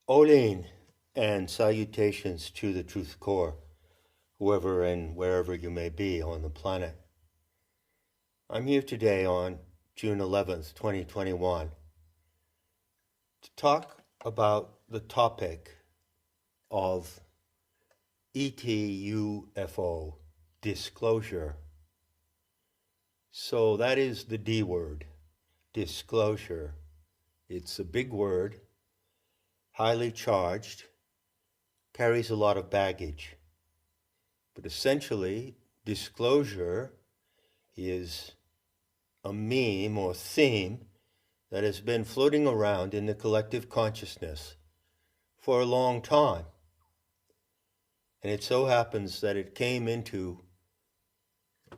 Olin and salutations to the Truth Core, whoever and wherever you may be on the planet. I'm here today on June 11th, 2021, to talk about the topic of UFO disclosure. So that is the D word, disclosure. It's a big word, highly charged, carries a lot of baggage. But essentially, disclosure is a meme or theme that has been floating around in the collective consciousness for a long time. And it so happens that it came into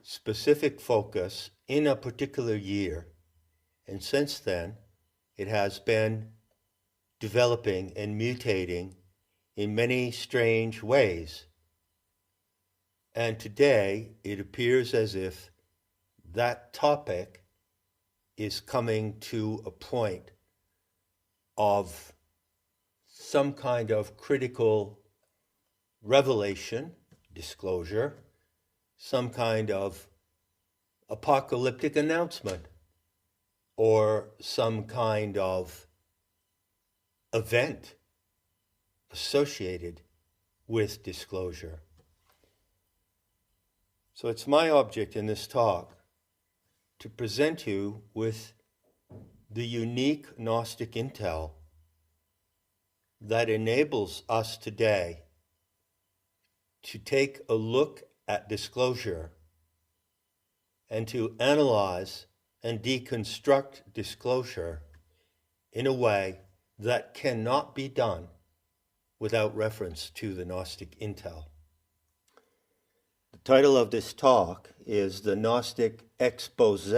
specific focus in a particular year. And since then, it has been developing and mutating in many strange ways. And today, it appears as if that topic is coming to a point of some kind of critical revelation, disclosure, some kind of apocalyptic announcement, or some kind of event associated with disclosure. So it's my object in this talk to present you with the unique Gnostic intel that enables us today to take a look at disclosure and to analyze and deconstruct disclosure in a way that cannot be done without reference to the Gnostic intel. The title of this talk is The Gnostic Expose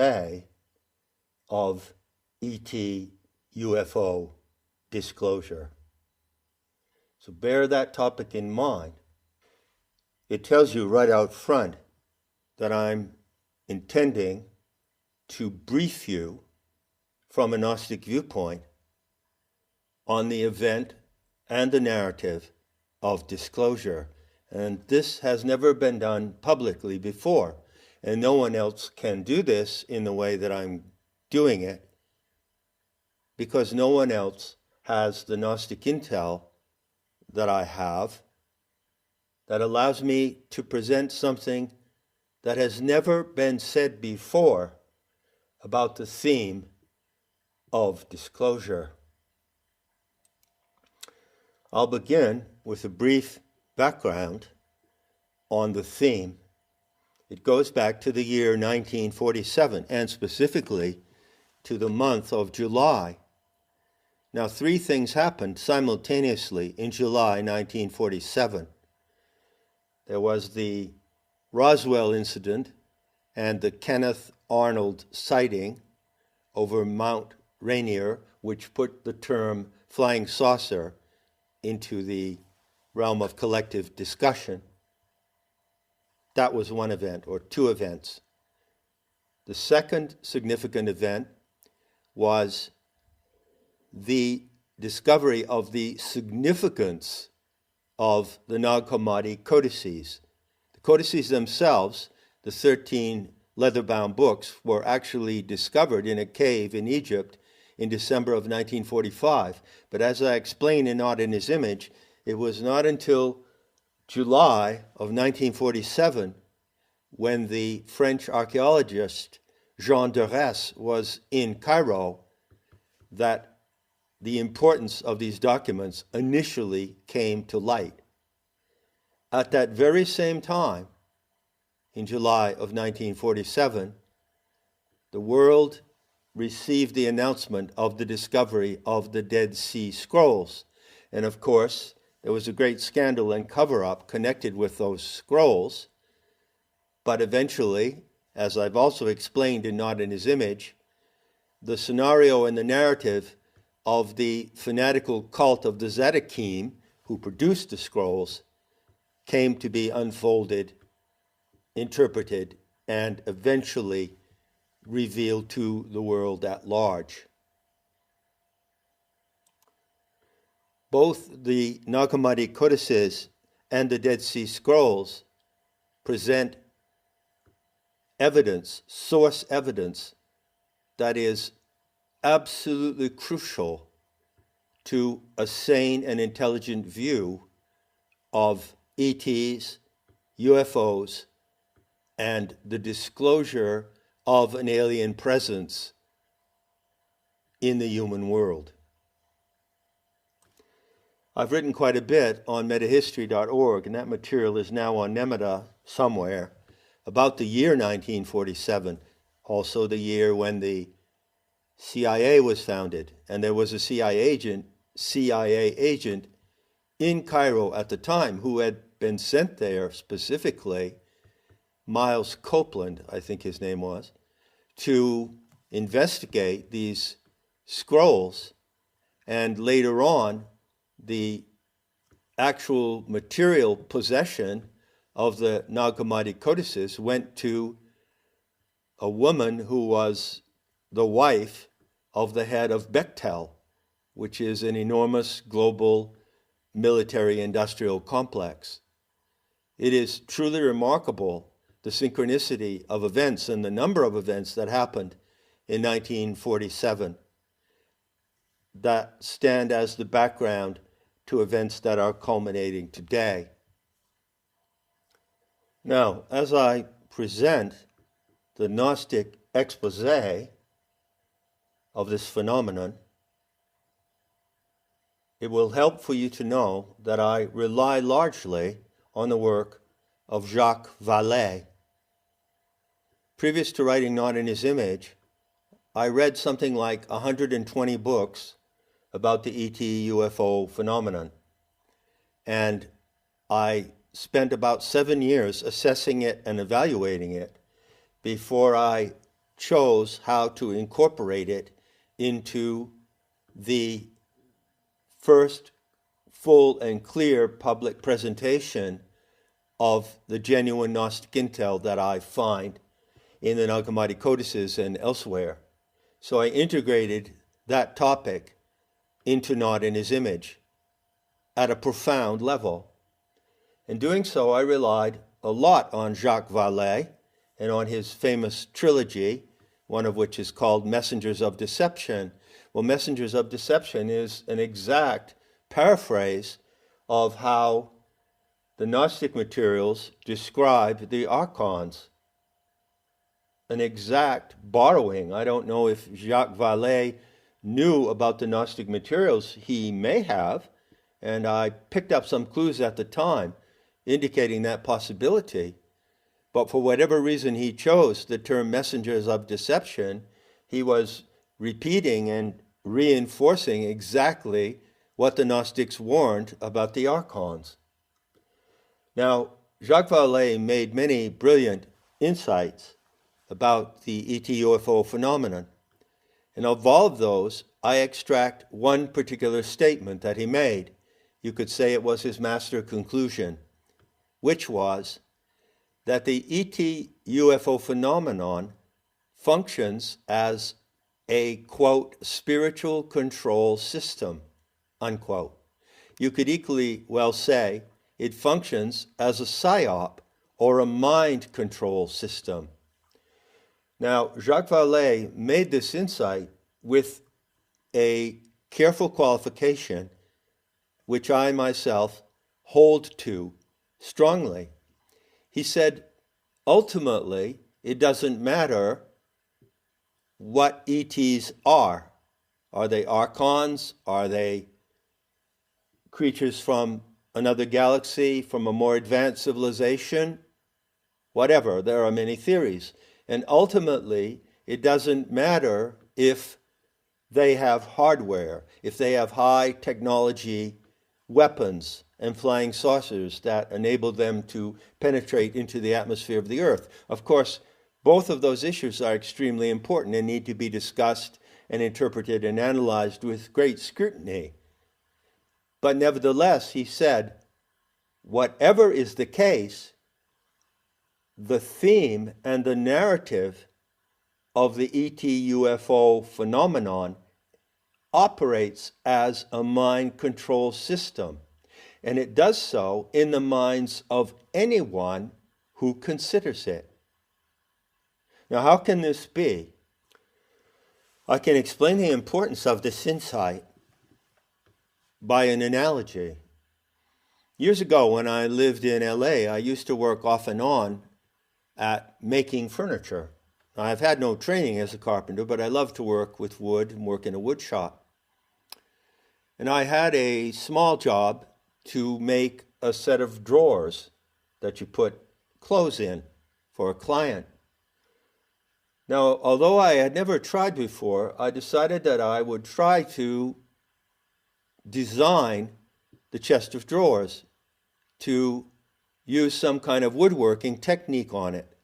of UFO Disclosure. So bear that topic in mind. It tells you right out front that I'm intending to brief you from a Gnostic viewpoint on the event and the narrative of disclosure. And this has never been done publicly before. And no one else can do this in the way that I'm doing it, because no one else has the Gnostic intel that I have that allows me to present something that has never been said before about the theme of disclosure. I'll begin with a brief background on the theme. It goes back to the year 1947, and specifically to the month of July. Now, three things happened simultaneously in July 1947. There was the Roswell incident and the Kenneth Arnold sighting over Mount Rainier, which put the term flying saucer into the realm of collective discussion. That was one event, or two events. The second significant event was the discovery of the significance of the Nag Hammadi codices. The codices themselves, the 13 leather-bound books, were actually discovered in a cave in Egypt in December of 1945. But as I explained in Not in His Image, it was not until July of 1947 when the French archaeologist Jean Dorès was in Cairo that the importance of these documents initially came to light. At that very same time, in July of 1947, the world received the announcement of the discovery of the Dead Sea Scrolls. And of course, there was a great scandal and cover-up connected with those scrolls. But eventually, as I've also explained in Not in His Image, the scenario and the narrative of the fanatical cult of the Zedekim, who produced the scrolls, came to be unfolded, interpreted, and eventually revealed to the world at large. both the Nag Hammadi codices and the Dead Sea Scrolls present evidence, source evidence, that is absolutely crucial to a sane and intelligent view of ETs, UFOs, and the disclosure of an alien presence in the human world. I've written quite a bit on metahistory.org, and that material is now on Nemada somewhere, about the year 1947, also the year when the CIA was founded, and there was a CIA agent in Cairo at the time who had been sent there specifically, Miles Copeland, I think his name was, to investigate these scrolls, and later on, the actual material possession of the Nag Hammadi codices went to a woman who was the wife of the head of Bechtel, which is an enormous global military-industrial complex. It is truly remarkable, the synchronicity of events and the number of events that happened in 1947 that stand as the background to events that are culminating today. Now, as I present the Gnostic expose of this phenomenon, it will help for you to know that I rely largely on the work of Jacques Vallée. Previous to writing Not in His Image, I read something like 120 books about the ET UFO phenomenon. And I spent about 7 years assessing it and evaluating it before I chose how to incorporate it into the first full and clear public presentation of the genuine Gnostic intel that I find in the Nag Hammadi codices and elsewhere. So I integrated that topic into Not in His Image at a profound level. In doing so, I relied a lot on Jacques Vallée and on his famous trilogy, one of which is called Messengers of Deception. Well, Messengers of Deception is an exact paraphrase of how the Gnostic materials describe the archons. An exact borrowing. I don't know if Jacques Vallée knew about the Gnostic materials. He may have, and I picked up some clues at the time indicating that possibility. But for whatever reason he chose the term messengers of deception, he was repeating and reinforcing exactly what the Gnostics warned about the archons. Now, Jacques Vallée made many brilliant insights about the ET UFO phenomenon. And of all of those, I extract one particular statement that he made. You could say it was his master conclusion, which was that the ET UFO phenomenon functions as a, quote, spiritual control system, unquote. You could equally well say it functions as a psyop or a mind control system. Now, Jacques Vallée made this insight with a careful qualification, which I myself hold to strongly. He said, ultimately, it doesn't matter what ETs are. Are they archons? Are they creatures from another galaxy, from a more advanced civilization? Whatever, there are many theories. And ultimately, it doesn't matter if they have hardware, if they have high technology weapons and flying saucers that enable them to penetrate into the atmosphere of the Earth. Of course, both of those issues are extremely important and need to be discussed and interpreted and analyzed with great scrutiny. But nevertheless, he said, whatever is the case, the theme and the narrative of the ET UFO phenomenon operates as a mind control system, and it does so in the minds of anyone who considers it. Now, how can this be? I can explain the importance of this insight by an analogy. Years ago, when I lived in LA, I used to work off and on at making furniture. I've had no training as a carpenter, but I love to work with wood and work in a wood shop. And I had a small job to make a set of drawers that you put clothes in for a client. Now, although I had never tried before, I decided that I would try to design the chest of drawers, to use some kind of woodworking technique on it,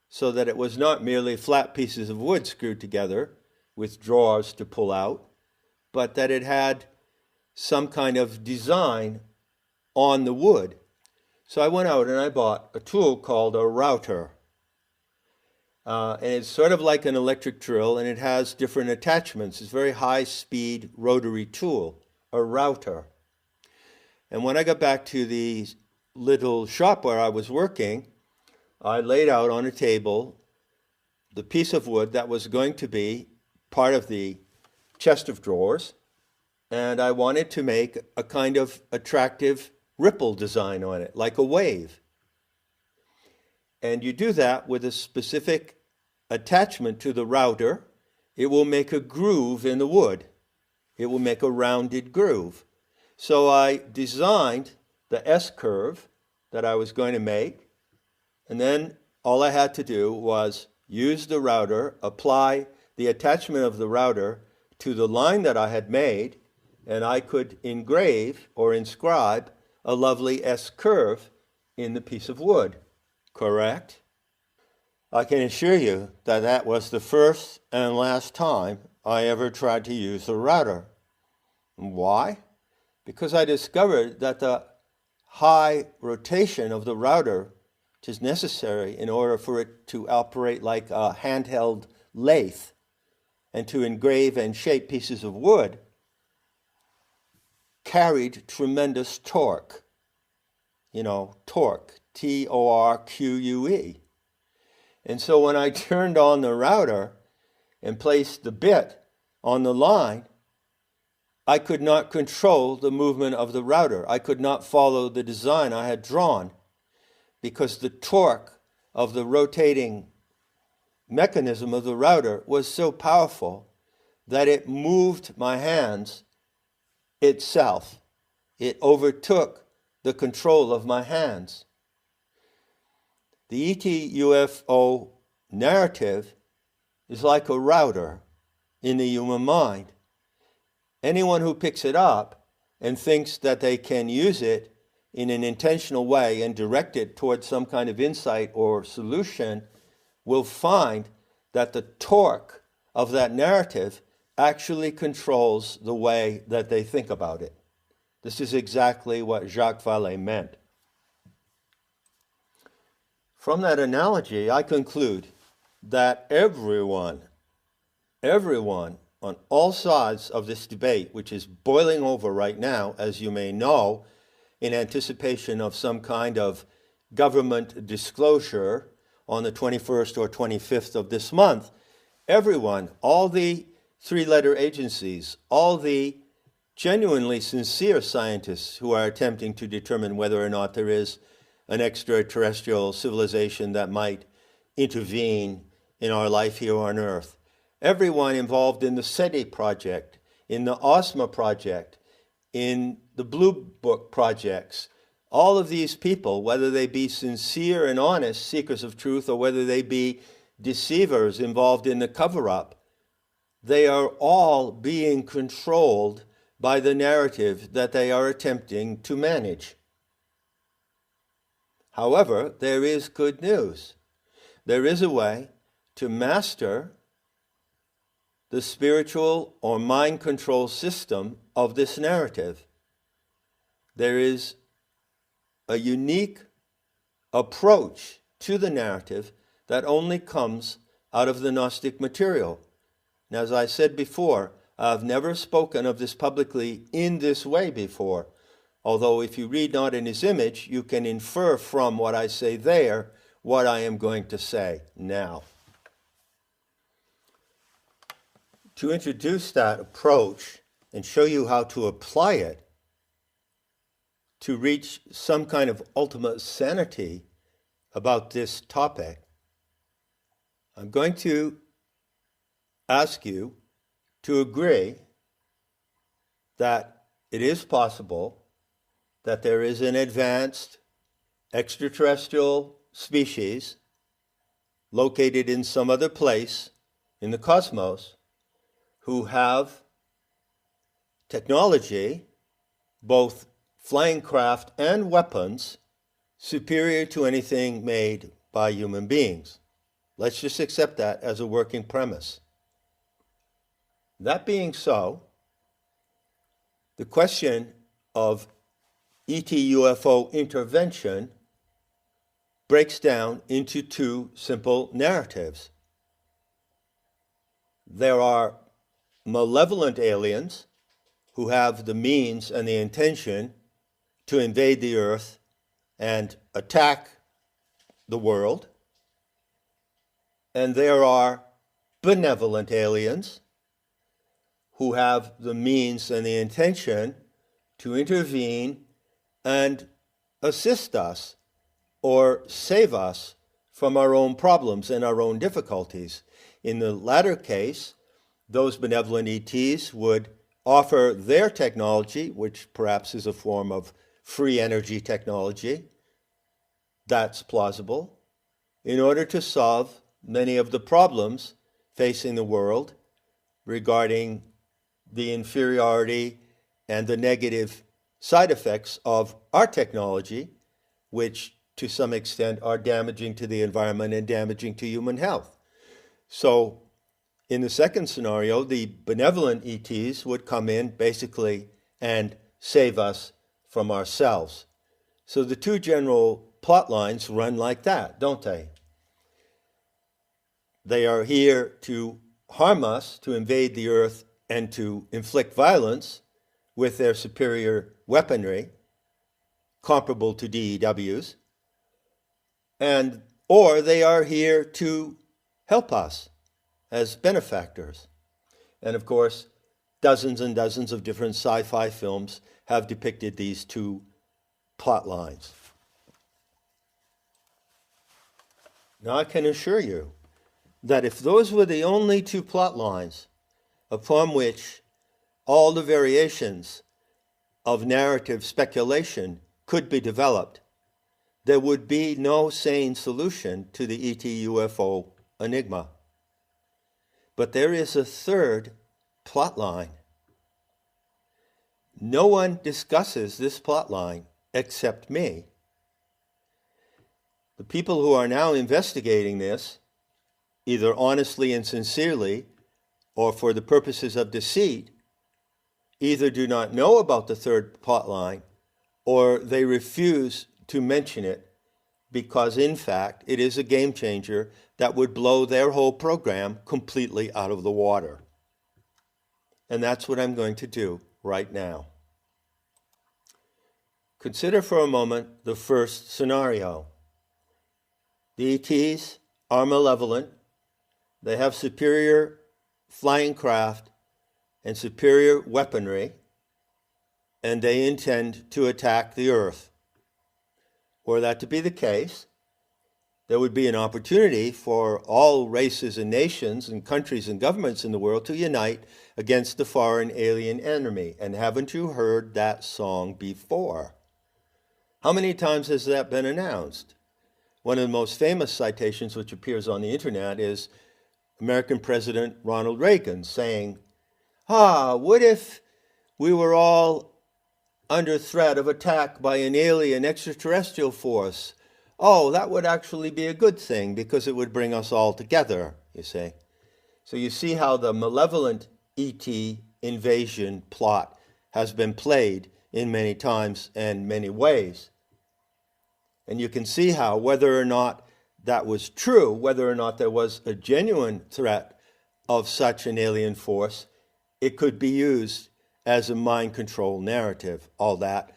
so that it was not merely flat pieces of wood screwed together with drawers to pull out, but that it had some kind of design on the wood. So I went out and I bought a tool called a router. And it's sort of like an electric drill, and it has different attachments. It's a very high-speed rotary tool, a router. And when I got back to the little shop where I was working, I laid out on a table the piece of wood that was going to be part of the chest of drawers, and I wanted to make a kind of attractive ripple design on it, like a wave. And you do that with a specific attachment to the router. It will make a groove in the wood. It will make a rounded groove. So I designed the S-curve that I was going to make, and then all I had to do was use the router, apply the attachment of the router to the line that I had made, and I could engrave or inscribe a lovely S-curve in the piece of wood. Correct? I can assure you that that was the first and last time I ever tried to use the router. Why? Because I discovered that the high rotation of the router, which is necessary in order for it to operate like a handheld lathe and to engrave and shape pieces of wood, carried tremendous torque. Torque, T-O-R-Q-U-E. And so when I turned on the router and placed the bit on the line, I could not control the movement of the router. I could not follow the design I had drawn because the torque of the rotating mechanism of the router was so powerful that it moved my hands itself. It overtook the control of my hands. The ET UFO narrative is like a router in the human mind. Anyone who picks it up and thinks that they can use it in an intentional way and direct it towards some kind of insight or solution will find that the torque of that narrative actually controls the way that they think about it. This is exactly what Jacques Vallée meant. From that analogy, I conclude that everyone on all sides of this debate, which is boiling over right now, as you may know, in anticipation of some kind of government disclosure on the 21st or 25th of this month, everyone, all the three-letter agencies, all the genuinely sincere scientists who are attempting to determine whether or not there is an extraterrestrial civilization that might intervene in our life here on Earth. Everyone involved in the SETI project, in the OSMA project, in the Blue Book projects, all of these people, whether they be sincere and honest seekers of truth or whether they be deceivers involved in the cover-up, they are all being controlled by the narrative that they are attempting to manage. However, there is good news. There is a way to master the spiritual or mind control system of this narrative. There is a unique approach to the narrative that only comes out of the Gnostic material. And as I said before, I've never spoken of this publicly in this way before. Although if you read Not in His Image, you can infer from what I say there what I am going to say now. To introduce that approach and show you how to apply it to reach some kind of ultimate sanity about this topic, I'm going to ask you to agree that it is possible that there is an advanced extraterrestrial species located in some other place in the cosmos who have technology, both flying craft and weapons, superior to anything made by human beings. Let's just accept that as a working premise. That being so, the question of ET UFO intervention breaks down into two simple narratives. There are malevolent aliens who have the means and the intention to invade the earth and attack the world. And there are benevolent aliens who have the means and the intention to intervene and assist us or save us from our own problems and our own difficulties. In the latter case, those benevolent ETs would offer their technology, which perhaps is a form of free energy technology, that's plausible, in order to solve many of the problems facing the world regarding the inferiority and the negative side effects of our technology, which to some extent are damaging to the environment and damaging to human health. So in the second scenario, the benevolent ETs would come in basically and save us from ourselves. So the two general plot lines run like that, don't they? They are here to harm us, to invade the earth, and to inflict violence with their superior weaponry, comparable to DEWs, or they are here to help us as benefactors. And of course, dozens and dozens of different sci-fi films have depicted these two plot lines. Now I can assure you that if those were the only two plot lines upon which all the variations of narrative speculation could be developed, there would be no sane solution to the ET UFO enigma. But there is a third plot line. No one discusses this plot line except me. The people who are now investigating this, either honestly and sincerely or for the purposes of deceit, either do not know about the third plot line or they refuse to mention it because, in fact, it is a game changer that would blow their whole program completely out of the water. And that's what I'm going to do right now. Consider for a moment the first scenario. The ETs are malevolent. They have superior flying craft and superior weaponry, and they intend to attack the earth. Were that to be the case, there would be an opportunity for all races and nations and countries and governments in the world to unite against the foreign alien enemy. And haven't you heard that song before? How many times has that been announced? One of the most famous citations which appears on the internet is American President Ronald Reagan saying, what if we were all under threat of attack by an alien extraterrestrial force? Oh, that would actually be a good thing because it would bring us all together, you see. So you see how the malevolent ET invasion plot has been played in many times and many ways. And you can see how, whether or not that was true, whether or not there was a genuine threat of such an alien force, it could be used as a mind control narrative. All that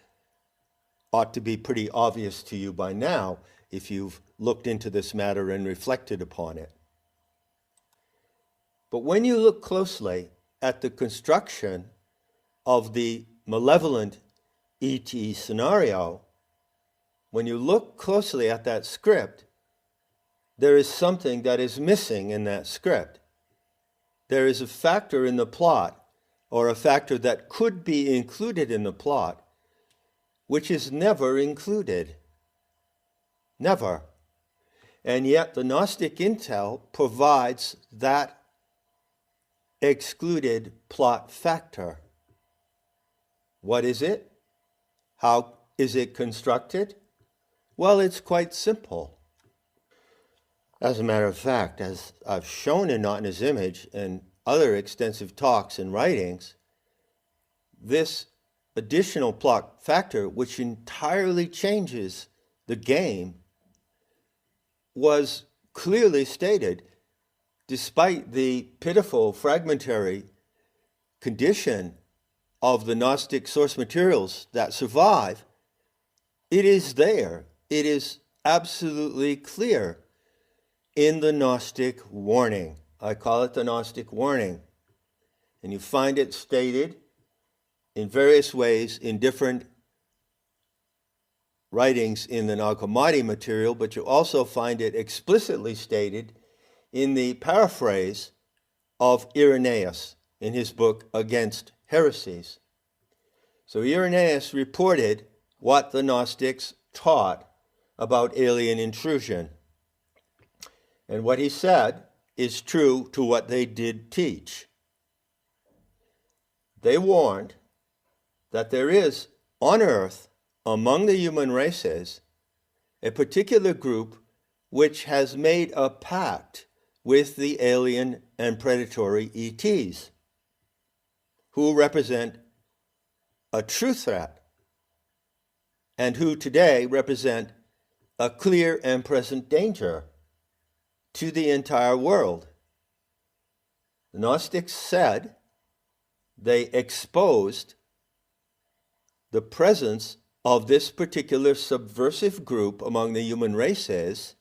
ought to be pretty obvious to you by now if you've looked into this matter and reflected upon it. But when you look closely at the construction of the malevolent ET scenario, when you look closely at that script, there is something that is missing in that script. There is a factor in the plot, or a factor that could be included in the plot, which is never included. Never. And yet the Gnostic intel provides that excluded plot factor. What is it? How is it constructed? Well, it's quite simple. As a matter of fact, as I've shown in Not in His Image and other extensive talks and writings, this additional plot factor, which entirely changes the game, was clearly stated. Despite the pitiful fragmentary condition of the Gnostic source materials that survive, it is there. It is absolutely clear in the Gnostic warning. I call it the Gnostic warning. And you find it stated in various ways in different writings in the Nag Hammadi material, but you also find it explicitly stated in the paraphrase of Irenaeus in his book Against Heresies. So Irenaeus reported what the Gnostics taught about alien intrusion. And what he said is true to what they did teach. They warned that there is on Earth, among the human races, a particular group which has made a pact with the alien and predatory ETs, who represent a true threat, and who today represent a clear and present danger to the entire world. The Gnostics said they exposed the presence of this particular subversive group among the human races,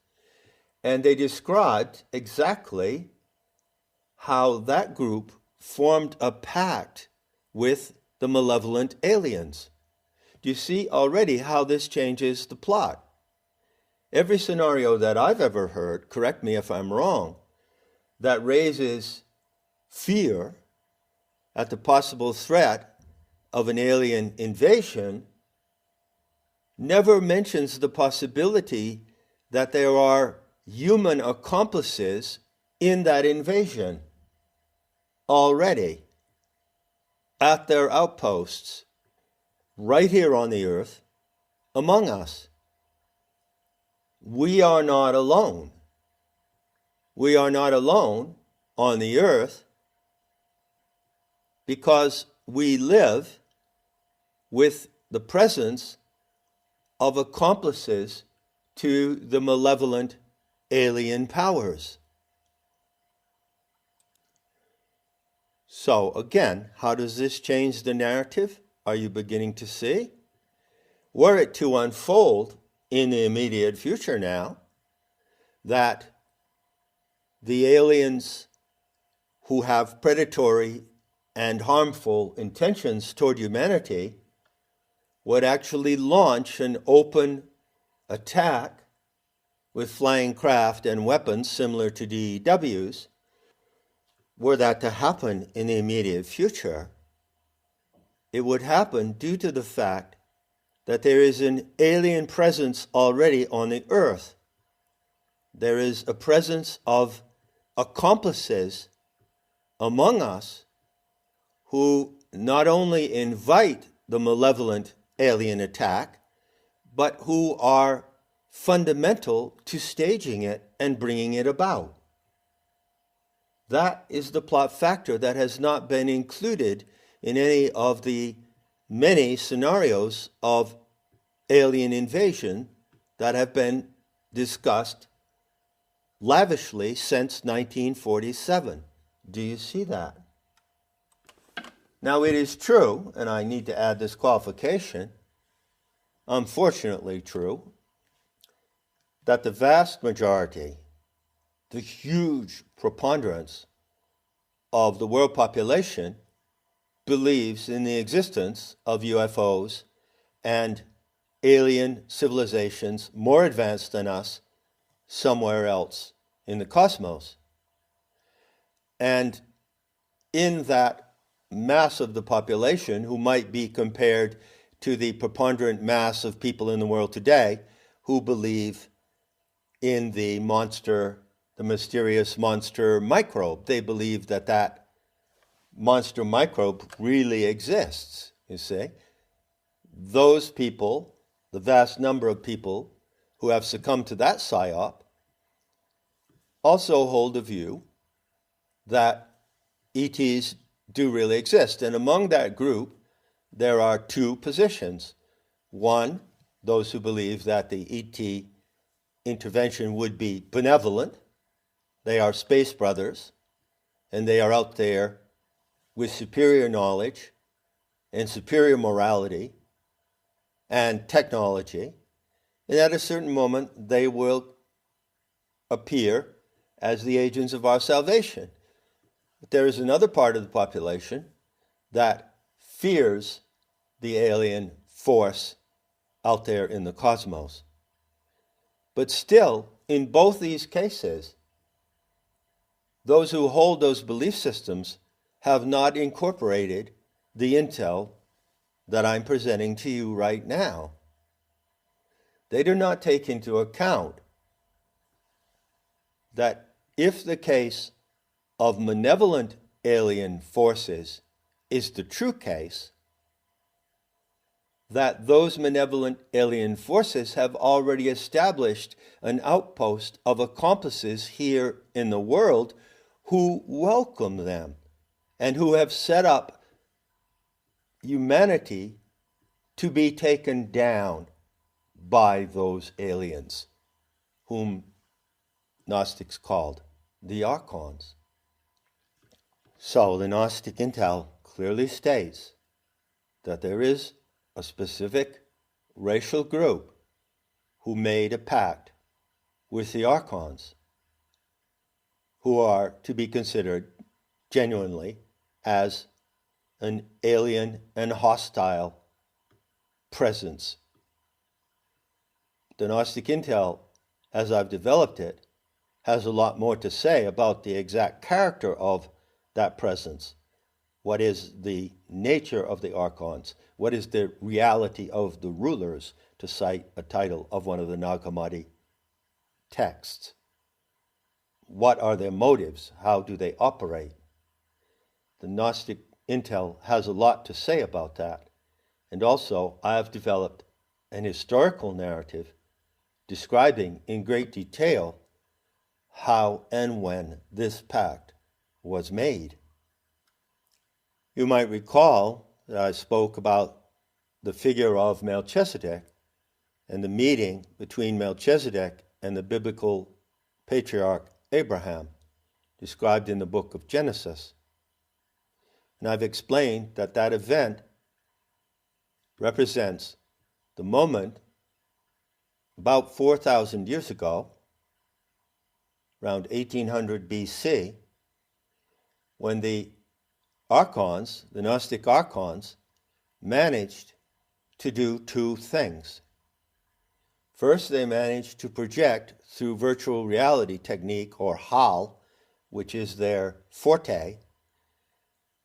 and they described exactly how that group formed a pact with the malevolent aliens. Do you see already how this changes the plot? Every scenario that I've ever heard, correct me if I'm wrong, that raises fear at the possible threat of an alien invasion never mentions the possibility that there are human accomplices in that invasion already at their outposts right here on the earth among us. We are not alone. We are not alone on the earth because we live with the presence of accomplices to the malevolent alien powers. So again, how does this change the narrative? Are you beginning to see? Were it to unfold in the immediate future now, that the aliens who have predatory and harmful intentions toward humanity would actually launch an open attack with flying craft and weapons similar to DEWs, were that to happen in the immediate future, it would happen due to the fact that there is an alien presence already on the earth. There is a presence of accomplices among us who not only invite the malevolent alien attack, but who are fundamental to staging it and bringing it about. That is the plot factor that has not been included in any of the many scenarios of alien invasion that have been discussed lavishly since 1947. Do you see that? Now it is true, and I need to add this qualification, unfortunately true, that the vast majority, the huge preponderance of the world population believes in the existence of UFOs and alien civilizations more advanced than us somewhere else in the cosmos. And in that mass of the population, who might be compared to the preponderant mass of people in the world today who believe in the monster, the mysterious monster microbe. They believe that that monster microbe really exists, you see. Those people, the vast number of people who have succumbed to that psyop, also hold the view that ETs do really exist. And among that group, there are two positions. One, those who believe that the ET intervention would be benevolent. They are space brothers, and they are out there with superior knowledge and superior morality and technology. And at a certain moment, they will appear as the agents of our salvation. But there is another part of the population that fears the alien force out there in the cosmos. But still, in both these cases, those who hold those belief systems have not incorporated the intel that I'm presenting to you right now. They do not take into account that if the case of malevolent alien forces is the true case, that those malevolent alien forces have already established an outpost of accomplices here in the world who welcome them and who have set up humanity to be taken down by those aliens, whom Gnostics called the Archons. So the Gnostic intel clearly states that there is a specific racial group who made a pact with the Archons, who are to be considered genuinely as an alien and hostile presence. The Gnostic intel, as I've developed it, has a lot more to say about the exact character of that presence. What is the nature of the Archons? What is the reality of the rulers, to cite a title of one of the Nag Hammadi texts? What are their motives? How do they operate? The Gnostic intel has a lot to say about that. And also, I have developed an historical narrative describing in great detail how and when this pact was made. You might recall that I spoke about the figure of Melchizedek and the meeting between Melchizedek and the biblical patriarch Abraham, described in the book of Genesis. And I've explained that that event represents the moment about 4,000 years ago, around 1800 BC, when the Archons, the Gnostic Archons, managed to do two things. First, they managed to project through virtual reality technique, or HAL, which is their forte,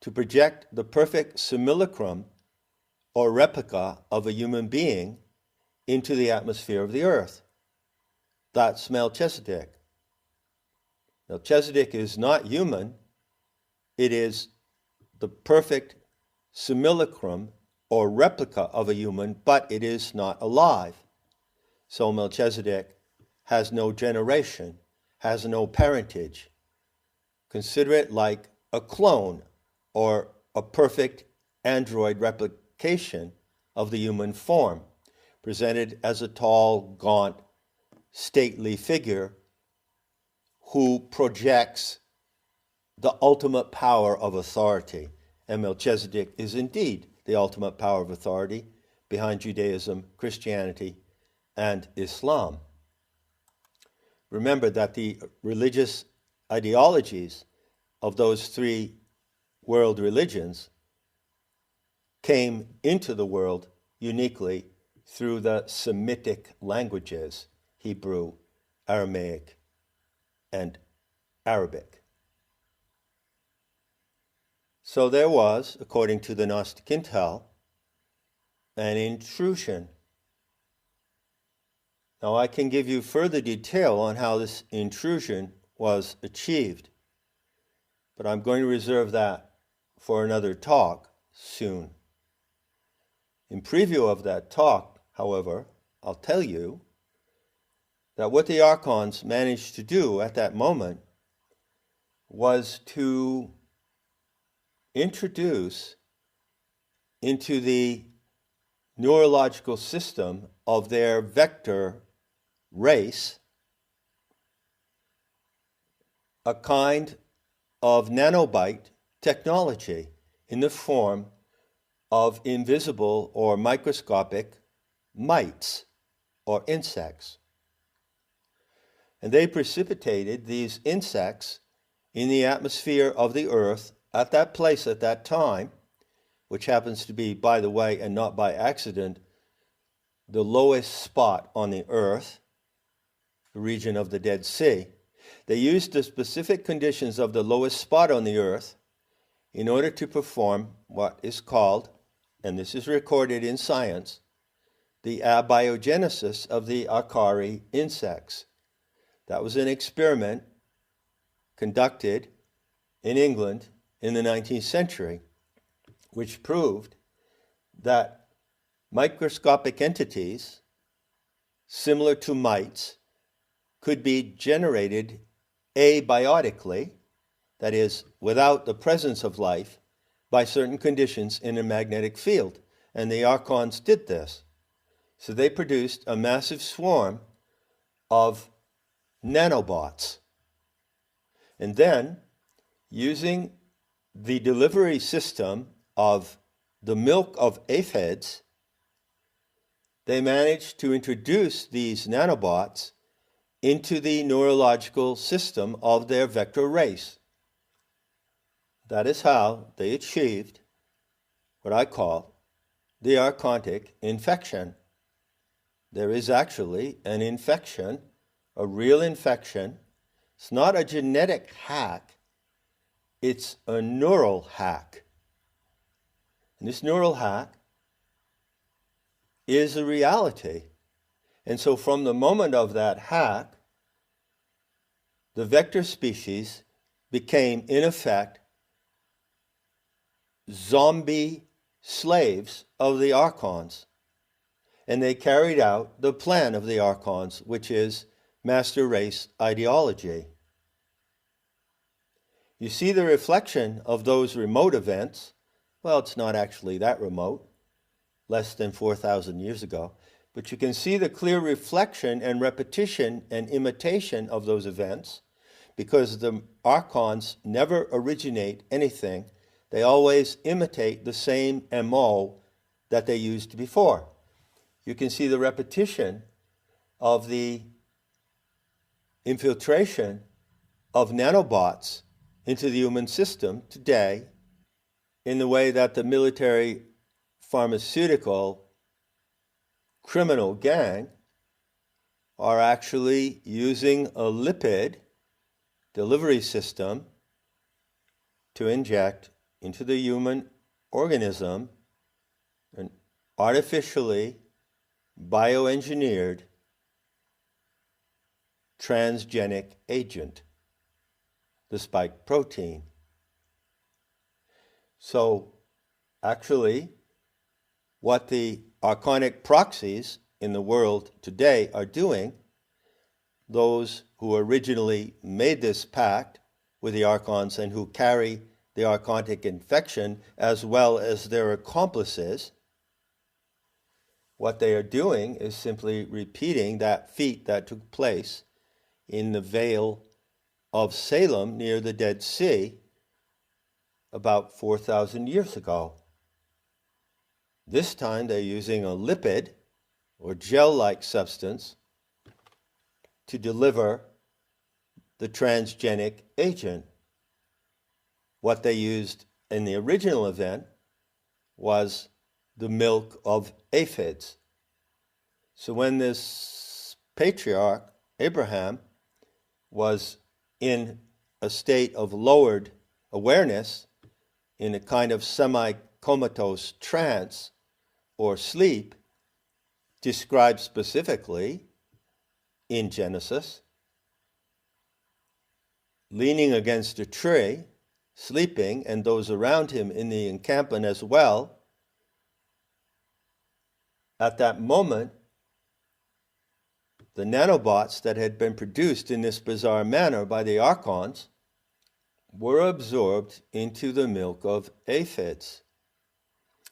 to project the perfect simulacrum or replica of a human being into the atmosphere of the earth. That's Melchizedek. Melchizedek is not human. It is the perfect simulacrum or replica of a human, but it is not alive. So Melchizedek has no generation, has no parentage. Consider it like a clone or a perfect android replication of the human form, presented as a tall, gaunt, stately figure who projects the ultimate power of authority and Melchizedek is indeed the ultimate power of authority behind Judaism, Christianity, and Islam. Remember that the religious ideologies of those three world religions came into the world uniquely through the Semitic languages, Hebrew, Aramaic, and Arabic. So there was, according to the Gnostic intel, an intrusion. Now I can give you further detail on how this intrusion was achieved, but I'm going to reserve that for another talk soon. In preview of that talk, however, I'll tell you that what the Archons managed to do at that moment was to introduce into the neurological system of their vector race a kind of nanobite technology in the form of invisible or microscopic mites or insects. And they precipitated these insects in the atmosphere of the earth at that place at that time, which happens to be, by the way, and not by accident, the lowest spot on the earth, the region of the Dead Sea. They used the specific conditions of the lowest spot on the earth in order to perform what is called, and this is recorded in science, the abiogenesis of the Akari insects. That was an experiment conducted in England in the 19th century, which proved that microscopic entities, similar to mites, could be generated abiotically, that is, without the presence of life, by certain conditions in a magnetic field. And the Archons did this. So they produced a massive swarm of nanobots. And then, using the delivery system of the milk of aphids, they managed to introduce these nanobots into the neurological system of their vector race. That is how they achieved what I call the archontic infection. There is actually an infection, a real infection. It's not a genetic hack, it's a neural hack. And this neural hack is a reality. And so from the moment of that hack, the vector species became, in effect, zombie slaves of the Archons. And they carried out the plan of the Archons, which is master race ideology. You see the reflection of those remote events. Well, it's not actually that remote, less than 4,000 years ago. But you can see the clear reflection and repetition and imitation of those events, because the Archons never originate anything. They always imitate the same MO that they used before. You can see the repetition of the infiltration of nanobots into the human system today in the way that the military pharmaceutical criminal gang are actually using a lipid delivery system to inject into the human organism an artificially bioengineered transgenic agent, the spike protein. So actually, what the archonic proxies in the world today are doing, those who originally made this pact with the Archons and who carry the archontic infection as well as their accomplices, what they are doing is simply repeating that feat that took place in the Vale of Salem near the Dead Sea about 4,000 years ago. This time they're using a lipid or gel-like substance to deliver the transgenic agent. What they used in the original event was the milk of aphids. So when this patriarch, Abraham, was in a state of lowered awareness, in a kind of semi-comatose trance or sleep, described specifically in Genesis, leaning against a tree, sleeping, and those around him in the encampment as well, at that moment, the nanobots that had been produced in this bizarre manner by the archons were absorbed into the milk of aphids.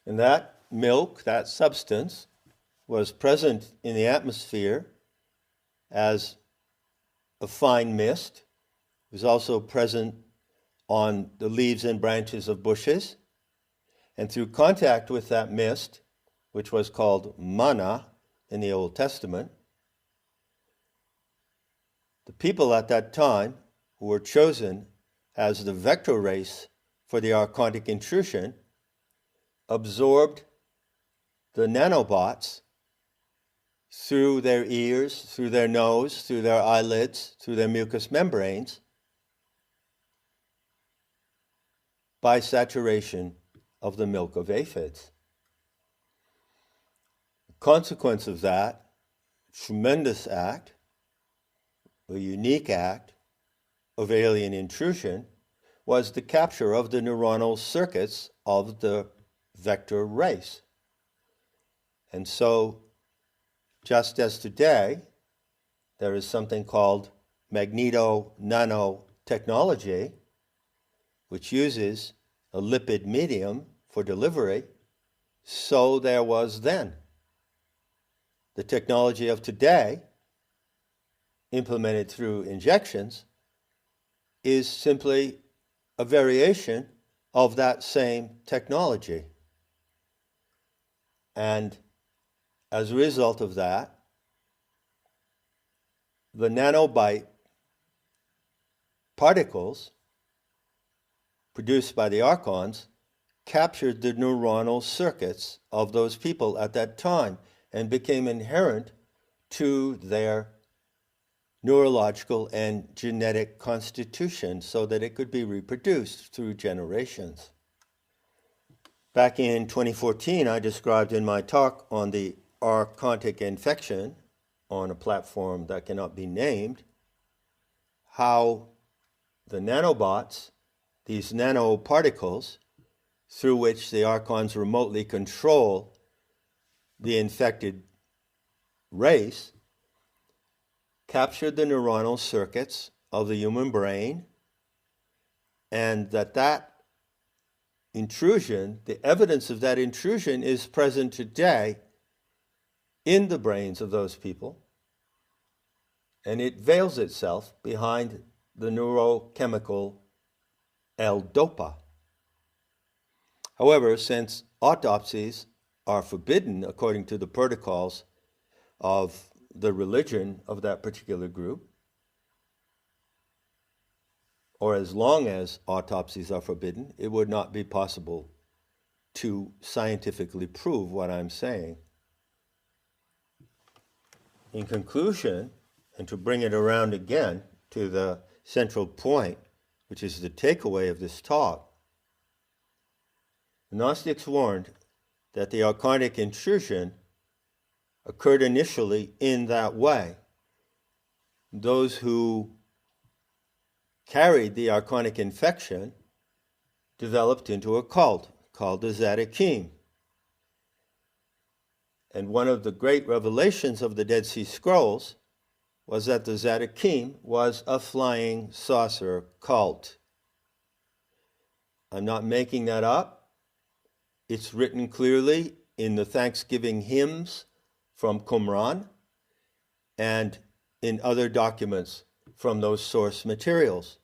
And that milk, that substance, was present in the atmosphere as a fine mist. It was also present on the leaves and branches of bushes. And through contact with that mist, which was called manna in the Old Testament, the people at that time who were chosen as the vector race for the archontic intrusion absorbed the nanobots through their ears, through their nose, through their eyelids, through their mucous membranes, by saturation of the milk of aphids. The consequence of that tremendous act, a unique act of alien intrusion, was the capture of the neuronal circuits of the vector race. And so, just as today, there is something called magneto-nanotechnology, which uses a lipid medium for delivery, so there was then. The technology of today, implemented through injections, is simply a variation of that same technology. And as a result of that, the nanobite particles produced by the archons captured the neuronal circuits of those people at that time and became inherent to their neurological and genetic constitution so that it could be reproduced through generations. Back in 2014, I described in my talk on the archontic infection on a platform that cannot be named, how the nanobots, these nanoparticles, through which the archons remotely control the infected race, captured the neuronal circuits of the human brain, and that intrusion, the evidence of that intrusion, is present today in the brains of those people, and it veils itself behind the neurochemical L-DOPA. However, since autopsies are forbidden according to the protocols of the religion of that particular group, or as long as autopsies are forbidden, it would not be possible to scientifically prove what I'm saying. In conclusion, and to bring it around again to the central point, which is the takeaway of this talk, the Gnostics warned that the archonic intrusion occurred initially in that way. Those who carried the archonic infection developed into a cult called the Zadokim. And one of the great revelations of the Dead Sea Scrolls was that the Zadokim was a flying saucer cult. I'm not making that up. It's written clearly in the Thanksgiving hymns from Qumran and in other documents from those source materials.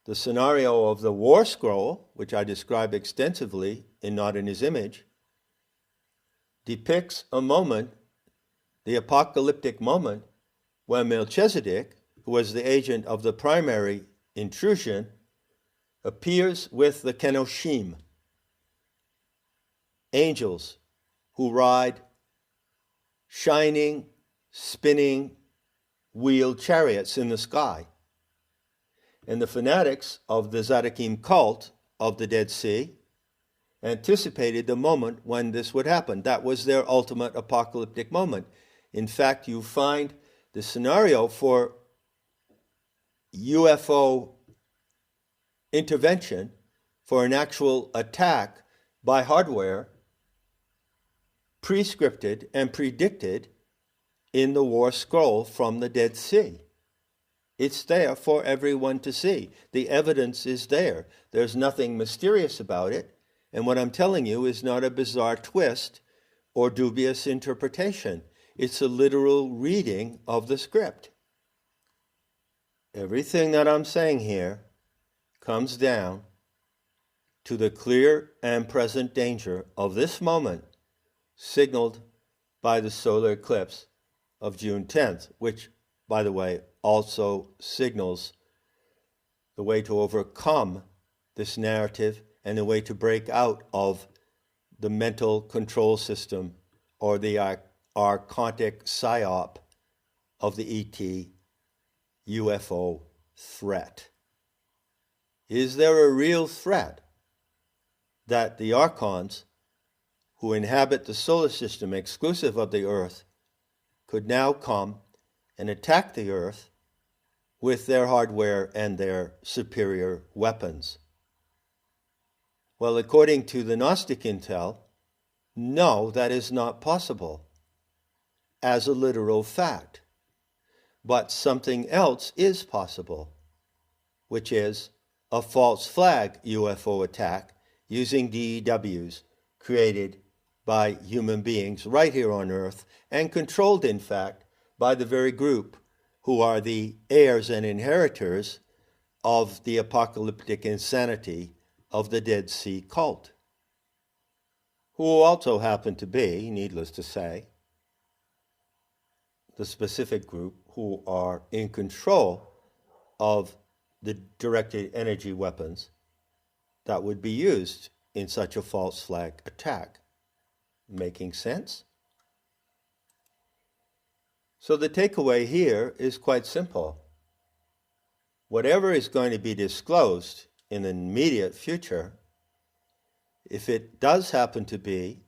the scenario of the war scroll, which I describe extensively in Not in His Image, depicts a moment, the apocalyptic moment, when Melchizedek, who was the agent of the primary intrusion, appears with the Kenoshim, angels who ride shining, spinning, wheeled chariots in the sky. And the fanatics of the Zadokim cult of the Dead Sea anticipated the moment when this would happen. That was their ultimate apocalyptic moment. In fact, you find the scenario for UFO intervention, for an actual attack by hardware, prescripted and predicted in the War Scroll from the Dead Sea. It's there for everyone to see. The evidence is there. There's nothing mysterious about it. And what I'm telling you is not a bizarre twist or dubious interpretation. It's a literal reading of the script. Everything that I'm saying here comes down to the clear and present danger of this moment, signaled by the solar eclipse of June 10th, which, by the way, also signals the way to overcome this narrative and the way to break out of the mental control system or the archontic psyop of the ET UFO threat. Is there a real threat that the archons who inhabit the solar system exclusive of the Earth could now come and attack the Earth with their hardware and their superior weapons? Well, according to the Gnostic intel, no, that is not possible as a literal fact. But something else is possible, which is a false flag UFO attack using DEWs created by human beings right here on Earth and controlled, in fact, by the very group who are the heirs and inheritors of the apocalyptic insanity of the Dead Sea cult, who also happen to be, needless to say, the specific group who are in control of the directed energy weapons that would be used in such a false flag attack. Making sense? So the takeaway here is quite simple. Whatever is going to be disclosed in the immediate future, if it does happen to be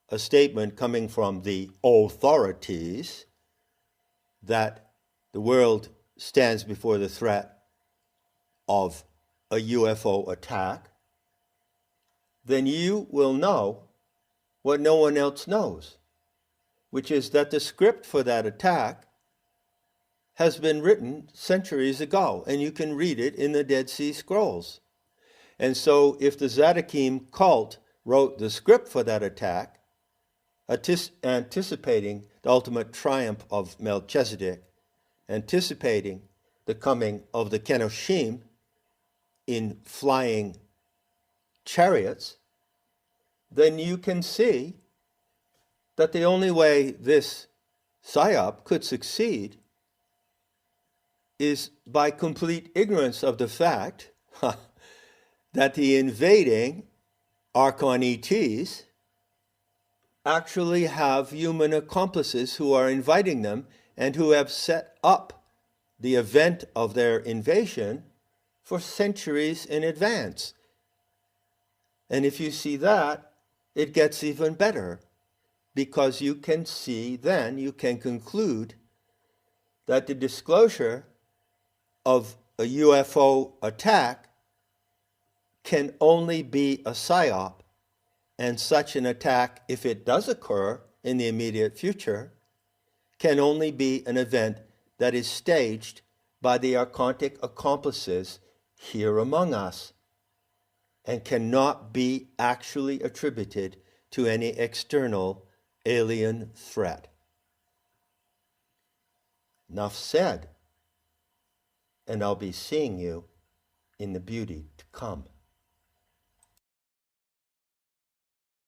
a statement coming from the authorities that the world stands before the threat of a UFO attack, then you will know what no one else knows, which is that the script for that attack has been written centuries ago, and you can read it in the Dead Sea Scrolls. And so if the Zadokim cult wrote the script for that attack, anticipating the ultimate triumph of Melchizedek, anticipating the coming of the Kenoshim in flying chariots, then you can see that the only way this psyop could succeed is by complete ignorance of the fact that the invading Archon ETs actually have human accomplices who are inviting them and who have set up the event of their invasion for centuries in advance. And if you see that, it gets even better, because you can see then, you can conclude that the disclosure of a UFO attack can only be a psyop, and such an attack, if it does occur in the immediate future, can only be an event that is staged by the archontic accomplices here among us, and cannot be actually attributed to any external alien threat. Enough said, and I'll be seeing you in the beauty to come.